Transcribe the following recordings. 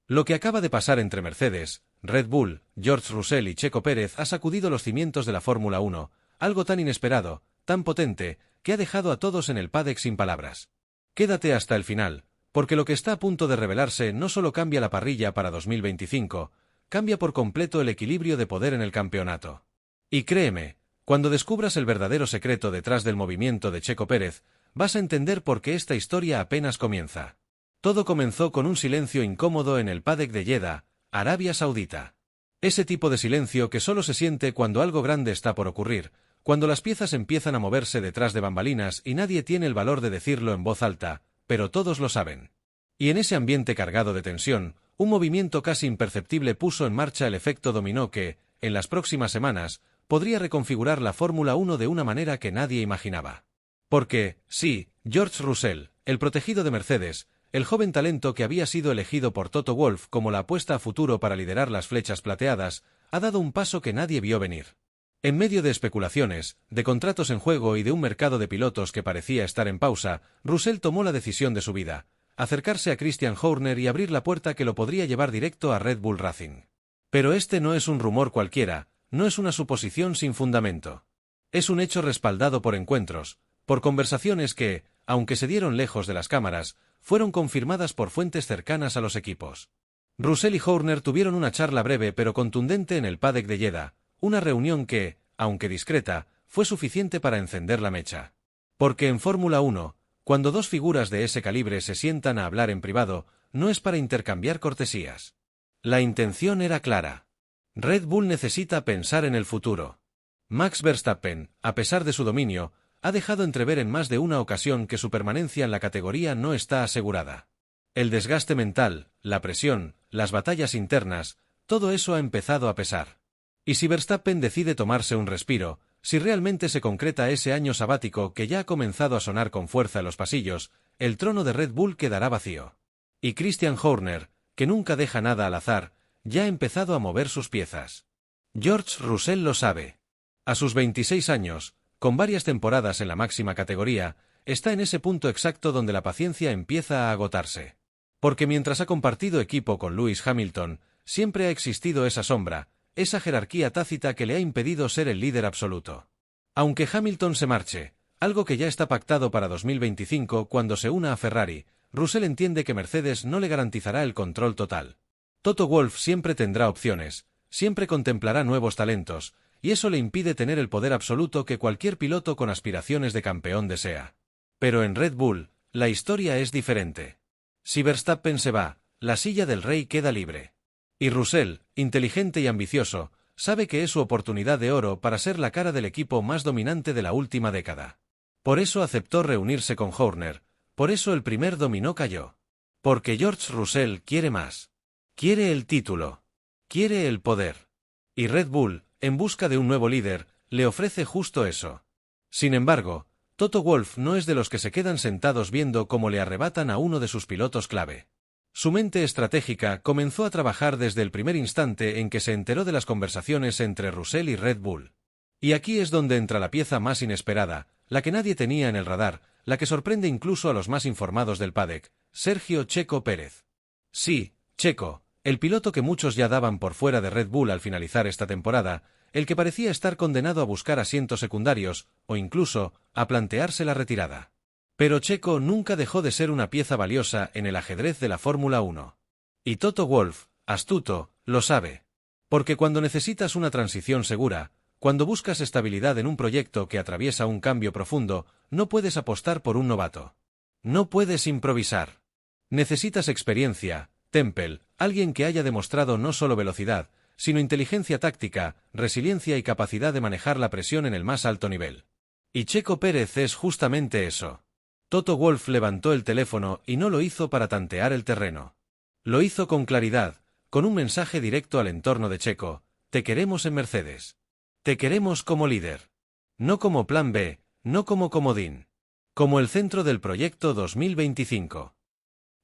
Lo que acaba de pasar entre Mercedes, Red Bull, George Russell y Checo Pérez ha sacudido los cimientos de la Fórmula 1, algo tan inesperado, tan potente, que ha dejado a todos en el paddock sin palabras. Quédate hasta el final, porque lo que está a punto de revelarse no solo cambia la parrilla para 2025, cambia por completo el equilibrio de poder en el campeonato. Y créeme, cuando descubras el verdadero secreto detrás del movimiento de Checo Pérez, vas a entender por qué esta historia apenas comienza. Todo comenzó con un silencio incómodo en el paddock de Jeddah, Arabia Saudita. Ese tipo de silencio que solo se siente cuando algo grande está por ocurrir, cuando las piezas empiezan a moverse detrás de bambalinas y nadie tiene el valor de decirlo en voz alta, pero todos lo saben. Y en ese ambiente cargado de tensión, un movimiento casi imperceptible puso en marcha el efecto dominó que, en las próximas semanas, podría reconfigurar la Fórmula 1 de una manera que nadie imaginaba. Porque, sí, George Russell, el protegido de Mercedes, el joven talento que había sido elegido por Toto Wolff como la apuesta a futuro para liderar las flechas plateadas, ha dado un paso que nadie vio venir. En medio de especulaciones, de contratos en juego y de un mercado de pilotos que parecía estar en pausa, Russell tomó la decisión de su vida: acercarse a Christian Horner y abrir la puerta que lo podría llevar directo a Red Bull Racing. Pero este no es un rumor cualquiera, no es una suposición sin fundamento. Es un hecho respaldado por encuentros, por conversaciones que, aunque se dieron lejos de las cámaras, fueron confirmadas por fuentes cercanas a los equipos. Russell y Horner tuvieron una charla breve pero contundente en el paddock de Jeddah, una reunión que, aunque discreta, fue suficiente para encender la mecha. Porque en Fórmula 1, cuando dos figuras de ese calibre se sientan a hablar en privado, no es para intercambiar cortesías. La intención era clara. Red Bull necesita pensar en el futuro. Max Verstappen, a pesar de su dominio, ha dejado entrever en más de una ocasión que su permanencia en la categoría no está asegurada. El desgaste mental, la presión, las batallas internas, todo eso ha empezado a pesar. Y si Verstappen decide tomarse un respiro, si realmente se concreta ese año sabático que ya ha comenzado a sonar con fuerza en los pasillos, el trono de Red Bull quedará vacío. Y Christian Horner, que nunca deja nada al azar, ya ha empezado a mover sus piezas. George Russell lo sabe. A sus 26 años, con varias temporadas en la máxima categoría, está en ese punto exacto donde la paciencia empieza a agotarse. Porque mientras ha compartido equipo con Lewis Hamilton, siempre ha existido esa sombra, esa jerarquía tácita que le ha impedido ser el líder absoluto. Aunque Hamilton se marche, algo que ya está pactado para 2025 cuando se una a Ferrari, Russell entiende que Mercedes no le garantizará el control total. Toto Wolff siempre tendrá opciones, siempre contemplará nuevos talentos, y eso le impide tener el poder absoluto que cualquier piloto con aspiraciones de campeón desea. Pero en Red Bull, la historia es diferente. Si Verstappen se va, la silla del rey queda libre. Y Russell, inteligente y ambicioso, sabe que es su oportunidad de oro para ser la cara del equipo más dominante de la última década. Por eso aceptó reunirse con Horner, por eso el primer dominó cayó. Porque George Russell quiere más. Quiere el título. Quiere el poder. Y Red Bull, en busca de un nuevo líder, le ofrece justo eso. Sin embargo, Toto Wolff no es de los que se quedan sentados viendo cómo le arrebatan a uno de sus pilotos clave. Su mente estratégica comenzó a trabajar desde el primer instante en que se enteró de las conversaciones entre Russell y Red Bull. Y aquí es donde entra la pieza más inesperada, la que nadie tenía en el radar, la que sorprende incluso a los más informados del paddock: Sergio Checo Pérez. Sí, Checo, el piloto que muchos ya daban por fuera de Red Bull al finalizar esta temporada, el que parecía estar condenado a buscar asientos secundarios, o incluso, a plantearse la retirada. Pero Checo nunca dejó de ser una pieza valiosa en el ajedrez de la Fórmula 1. Y Toto Wolff, astuto, lo sabe. Porque cuando necesitas una transición segura, cuando buscas estabilidad en un proyecto que atraviesa un cambio profundo, no puedes apostar por un novato. No puedes improvisar. Necesitas experiencia, temple, alguien que haya demostrado no solo velocidad, sino inteligencia táctica, resiliencia y capacidad de manejar la presión en el más alto nivel. Y Checo Pérez es justamente eso. Toto Wolff levantó el teléfono y no lo hizo para tantear el terreno. Lo hizo con claridad, con un mensaje directo al entorno de Checo: te queremos en Mercedes. Te queremos como líder. No como plan B, no como comodín. Como el centro del proyecto 2025.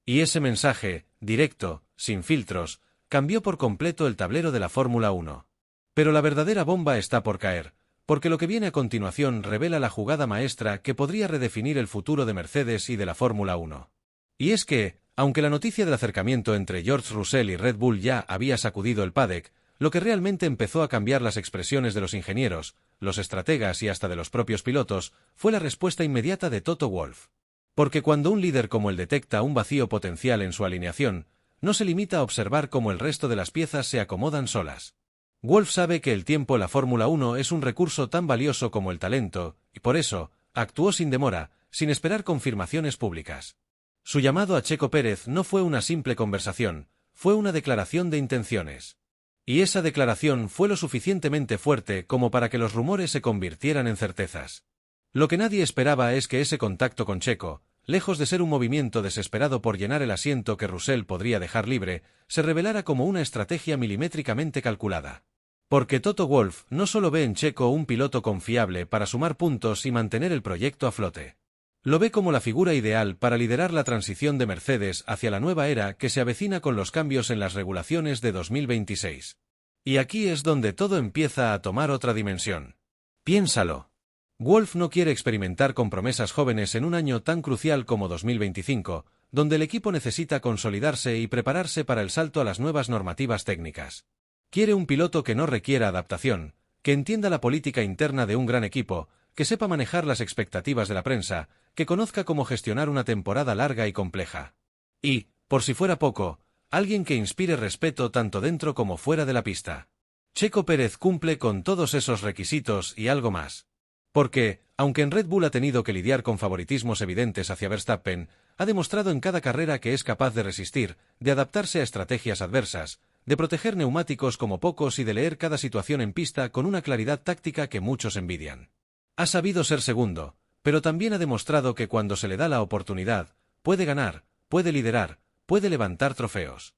Y ese mensaje, directo, sin filtros, cambió por completo el tablero de la Fórmula 1. Pero la verdadera bomba está por caer, porque lo que viene a continuación revela la jugada maestra que podría redefinir el futuro de Mercedes y de la Fórmula 1. Y es que, Aunque la noticia del acercamiento entre George Russell y Red Bull ya había sacudido el paddock, lo que realmente empezó a cambiar las expresiones de los ingenieros, los estrategas y hasta de los propios pilotos, fue la respuesta inmediata de Toto Wolff. Porque cuando un líder como él detecta un vacío potencial en su alineación, no se limita a observar cómo el resto de las piezas se acomodan solas. Wolff sabe que el tiempo en la Fórmula 1 es un recurso tan valioso como el talento, y por eso, actuó sin demora, sin esperar confirmaciones públicas. Su llamado a Checo Pérez no fue una simple conversación, fue una declaración de intenciones. Y esa declaración fue lo suficientemente fuerte como para que los rumores se convirtieran en certezas. Lo que nadie esperaba es que ese contacto con Checo, lejos de ser un movimiento desesperado por llenar el asiento que Russell podría dejar libre, se revelara como una estrategia milimétricamente calculada. Porque Toto Wolff no solo ve en Checo un piloto confiable para sumar puntos y mantener el proyecto a flote. Lo ve como la figura ideal para liderar la transición de Mercedes hacia la nueva era que se avecina con los cambios en las regulaciones de 2026. Y aquí es donde todo empieza a tomar otra dimensión. Piénsalo. Wolff no quiere experimentar con promesas jóvenes en un año tan crucial como 2025, donde el equipo necesita consolidarse y prepararse para el salto a las nuevas normativas técnicas. Quiere un piloto que no requiera adaptación, que entienda la política interna de un gran equipo, que sepa manejar las expectativas de la prensa, que conozca cómo gestionar una temporada larga y compleja. Y, por si fuera poco, alguien que inspire respeto tanto dentro como fuera de la pista. Checo Pérez cumple con todos esos requisitos y algo más. Porque, aunque en Red Bull ha tenido que lidiar con favoritismos evidentes hacia Verstappen, ha demostrado en cada carrera que es capaz de resistir, de adaptarse a estrategias adversas, de proteger neumáticos como pocos y de leer cada situación en pista con una claridad táctica que muchos envidian. Ha sabido ser segundo, pero también ha demostrado que cuando se le da la oportunidad, puede ganar, puede liderar, puede levantar trofeos.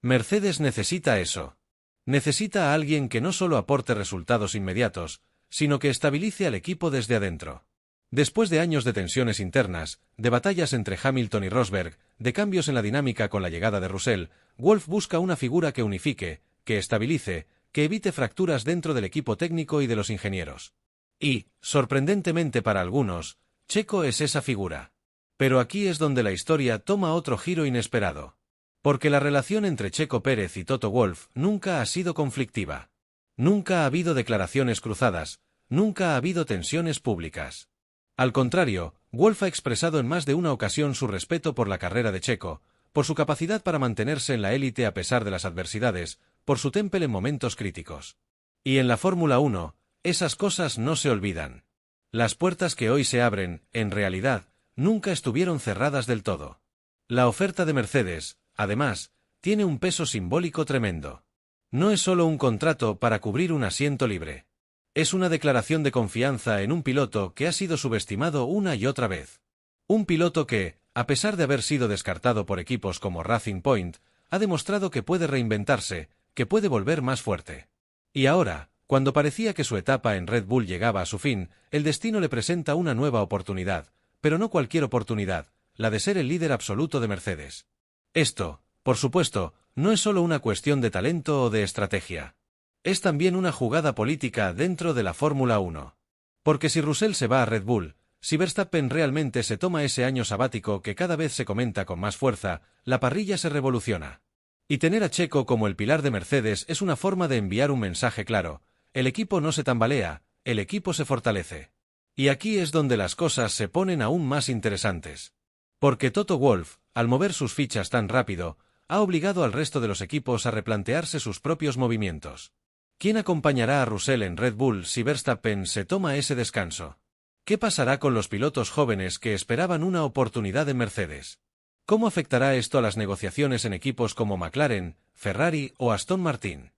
Mercedes necesita eso. Necesita a alguien que no solo aporte resultados inmediatos, sino que estabilice al equipo desde adentro. Después de años de tensiones internas, de batallas entre Hamilton y Rosberg, de cambios en la dinámica con la llegada de Russell, Wolff busca una figura que unifique, que estabilice, que evite fracturas dentro del equipo técnico y de los ingenieros. Y, sorprendentemente para algunos, Checo es esa figura. Pero aquí es donde la historia toma otro giro inesperado. Porque la relación entre Checo Pérez y Toto Wolff nunca ha sido conflictiva. Nunca ha habido declaraciones cruzadas, nunca ha habido tensiones públicas. Al contrario, Wolff ha expresado en más de una ocasión su respeto por la carrera de Checo, por su capacidad para mantenerse en la élite a pesar de las adversidades, por su temple en momentos críticos. Y en la Fórmula 1, esas cosas no se olvidan. Las puertas que hoy se abren, en realidad, nunca estuvieron cerradas del todo. La oferta de Mercedes, además, tiene un peso simbólico tremendo. No es solo un contrato para cubrir un asiento libre. Es una declaración de confianza en un piloto que ha sido subestimado una y otra vez. Un piloto que, a pesar de haber sido descartado por equipos como Racing Point, ha demostrado que puede reinventarse, que puede volver más fuerte. Y ahora, cuando parecía que su etapa en Red Bull llegaba a su fin, el destino le presenta una nueva oportunidad, pero no cualquier oportunidad, la de ser el líder absoluto de Mercedes. Esto, por supuesto, no es solo una cuestión de talento o de estrategia. Es también una jugada política dentro de la Fórmula 1. Porque si Russell se va a Red Bull, si Verstappen realmente se toma ese año sabático que cada vez se comenta con más fuerza, la parrilla se revoluciona. Y tener a Checo como el pilar de Mercedes es una forma de enviar un mensaje claro: el equipo no se tambalea, el equipo se fortalece. Y aquí es donde las cosas se ponen aún más interesantes. Porque Toto Wolff, al mover sus fichas tan rápido, ha obligado al resto de los equipos a replantearse sus propios movimientos. ¿Quién acompañará a Russell en Red Bull si Verstappen se toma ese descanso? ¿Qué pasará con los pilotos jóvenes que esperaban una oportunidad en Mercedes? ¿Cómo afectará esto a las negociaciones en equipos como McLaren, Ferrari o Aston Martin?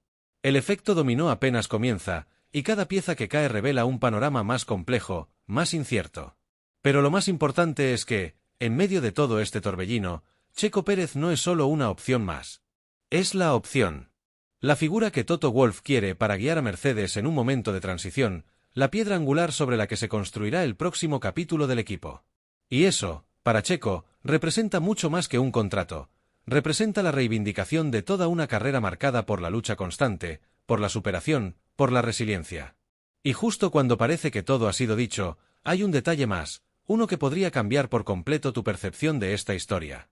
El efecto dominó apenas comienza, y cada pieza que cae revela un panorama más complejo, más incierto. Pero lo más importante es que, en medio de todo este torbellino, Checo Pérez no es solo una opción más. Es la opción. La figura que Toto Wolff quiere para guiar a Mercedes en un momento de transición, la piedra angular sobre la que se construirá el próximo capítulo del equipo. Y eso, para Checo, representa mucho más que un contrato. Representa la reivindicación de toda una carrera marcada por la lucha constante, por la superación, por la resiliencia. Y justo cuando parece que todo ha sido dicho, hay un detalle más, uno que podría cambiar por completo tu percepción de esta historia.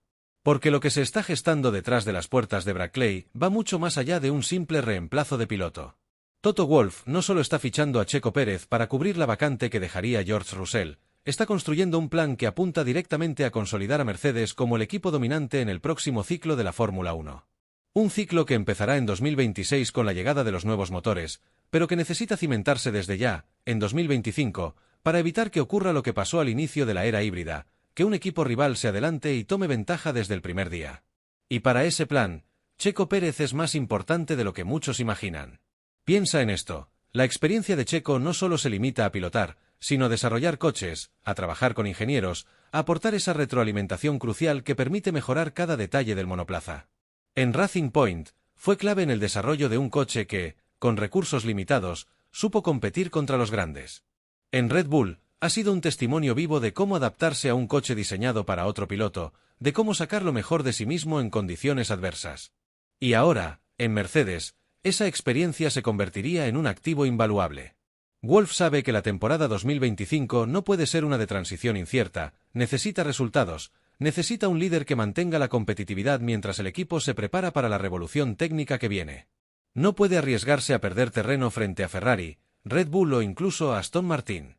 Porque lo que se está gestando detrás de las puertas de Brackley va mucho más allá de un simple reemplazo de piloto. Toto Wolff no solo está fichando a Checo Pérez para cubrir la vacante que dejaría George Russell, está construyendo un plan que apunta directamente a consolidar a Mercedes como el equipo dominante en el próximo ciclo de la Fórmula 1. Un ciclo que empezará en 2026 con la llegada de los nuevos motores, pero que necesita cimentarse desde ya, en 2025, para evitar que ocurra lo que pasó al inicio de la era híbrida, que un equipo rival se adelante y tome ventaja desde el primer día. Y para ese plan, Checo Pérez es más importante de lo que muchos imaginan. Piensa en esto, la experiencia de Checo no solo se limita a pilotar, sino a desarrollar coches, a trabajar con ingenieros, a aportar esa retroalimentación crucial que permite mejorar cada detalle del monoplaza. En Racing Point, fue clave en el desarrollo de un coche que, con recursos limitados, supo competir contra los grandes. En Red Bull, ha sido un testimonio vivo de cómo adaptarse a un coche diseñado para otro piloto, de cómo sacar lo mejor de sí mismo en condiciones adversas. Y ahora, en Mercedes, esa experiencia se convertiría en un activo invaluable. Wolff sabe que la temporada 2025 no puede ser una de transición incierta, necesita resultados, necesita un líder que mantenga la competitividad mientras el equipo se prepara para la revolución técnica que viene. No puede arriesgarse a perder terreno frente a Ferrari, Red Bull o incluso a Aston Martin.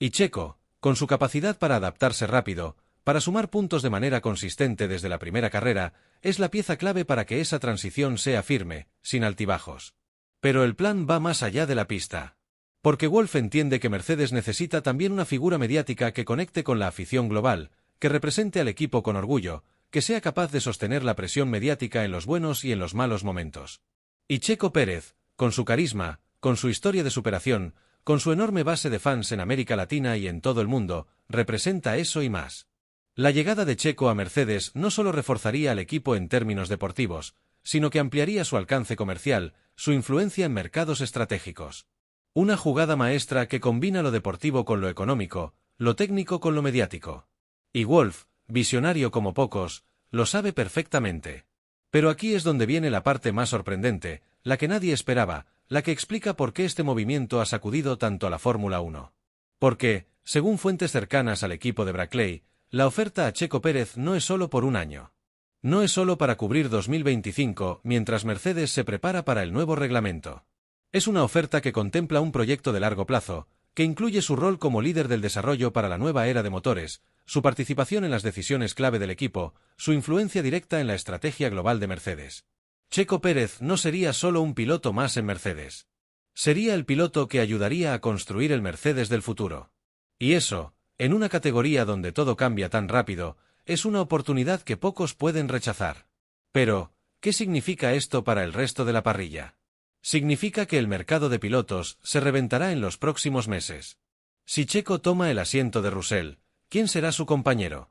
Y Checo, con su capacidad para adaptarse rápido, para sumar puntos de manera consistente desde la primera carrera, es la pieza clave para que esa transición sea firme, sin altibajos. Pero el plan va más allá de la pista. Porque Wolff entiende que Mercedes necesita también una figura mediática que conecte con la afición global, que represente al equipo con orgullo, que sea capaz de sostener la presión mediática en los buenos y en los malos momentos. Y Checo Pérez, con su carisma, con su historia de superación, con su enorme base de fans en América Latina y en todo el mundo, representa eso y más. La llegada de Checo a Mercedes no solo reforzaría al equipo en términos deportivos, sino que ampliaría su alcance comercial, su influencia en mercados estratégicos. Una jugada maestra que combina lo deportivo con lo económico, lo técnico con lo mediático. Y Wolff, visionario como pocos, lo sabe perfectamente. Pero aquí es donde viene la parte más sorprendente, la que nadie esperaba, la que explica por qué este movimiento ha sacudido tanto a la Fórmula 1. Porque, según fuentes cercanas al equipo de Brackley, la oferta a Checo Pérez no es solo por un año. No es solo para cubrir 2025 mientras Mercedes se prepara para el nuevo reglamento. Es una oferta que contempla un proyecto de largo plazo, que incluye su rol como líder del desarrollo para la nueva era de motores, su participación en las decisiones clave del equipo, su influencia directa en la estrategia global de Mercedes. Checo Pérez no sería solo un piloto más en Mercedes. Sería el piloto que ayudaría a construir el Mercedes del futuro. Y eso, en una categoría donde todo cambia tan rápido, es una oportunidad que pocos pueden rechazar. Pero, ¿qué significa esto para el resto de la parrilla? Significa que el mercado de pilotos se reventará en los próximos meses. Si Checo toma el asiento de Russell, ¿quién será su compañero?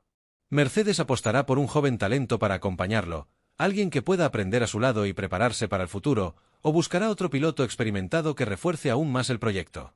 Mercedes apostará por un joven talento para acompañarlo, alguien que pueda aprender a su lado y prepararse para el futuro, o buscará otro piloto experimentado que refuerce aún más el proyecto.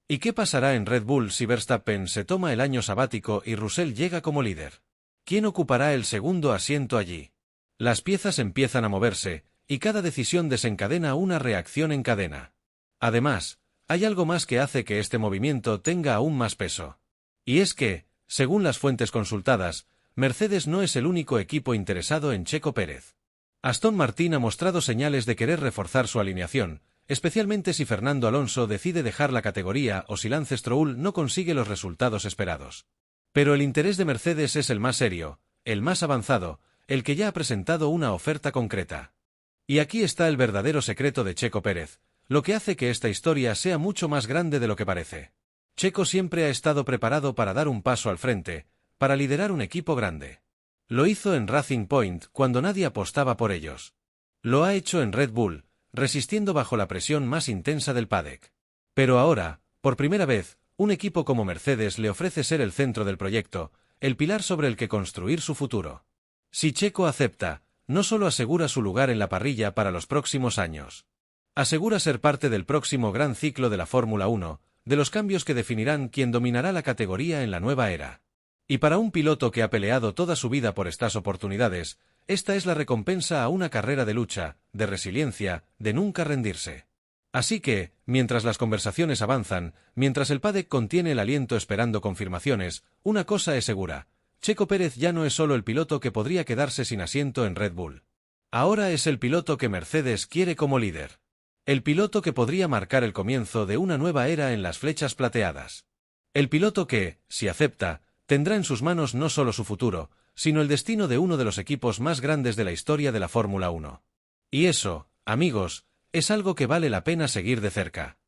¿Y qué pasará en Red Bull si Verstappen se toma el año sabático y Russell llega como líder? ¿Quién ocupará el segundo asiento allí? Las piezas empiezan a moverse, y cada decisión desencadena una reacción en cadena. Además, hay algo más que hace que este movimiento tenga aún más peso. Y es que, según las fuentes consultadas, Mercedes no es el único equipo interesado en Checo Pérez. Aston Martin ha mostrado señales de querer reforzar su alineación, especialmente si Fernando Alonso decide dejar la categoría o si Lance Stroll no consigue los resultados esperados. Pero el interés de Mercedes es el más serio, el más avanzado, el que ya ha presentado una oferta concreta. Y aquí está el verdadero secreto de Checo Pérez, lo que hace que esta historia sea mucho más grande de lo que parece. Checo siempre ha estado preparado para dar un paso al frente, para liderar un equipo grande. Lo hizo en Racing Point cuando nadie apostaba por ellos. Lo ha hecho en Red Bull, resistiendo bajo la presión más intensa del paddock. Pero ahora, por primera vez, un equipo como Mercedes le ofrece ser el centro del proyecto, el pilar sobre el que construir su futuro. Si Checo acepta, no solo asegura su lugar en la parrilla para los próximos años. Asegura ser parte del próximo gran ciclo de la Fórmula 1, de los cambios que definirán quién dominará la categoría en la nueva era. Y para un piloto que ha peleado toda su vida por estas oportunidades, esta es la recompensa a una carrera de lucha, de resiliencia, de nunca rendirse. Así que, mientras las conversaciones avanzan, mientras el paddock contiene el aliento esperando confirmaciones, una cosa es segura: Checo Pérez ya no es solo el piloto que podría quedarse sin asiento en Red Bull. Ahora es el piloto que Mercedes quiere como líder. El piloto que podría marcar el comienzo de una nueva era en las flechas plateadas. El piloto que, si acepta, tendrá en sus manos no solo su futuro, sino el destino de uno de los equipos más grandes de la historia de la Fórmula 1. Y eso, amigos, es algo que vale la pena seguir de cerca.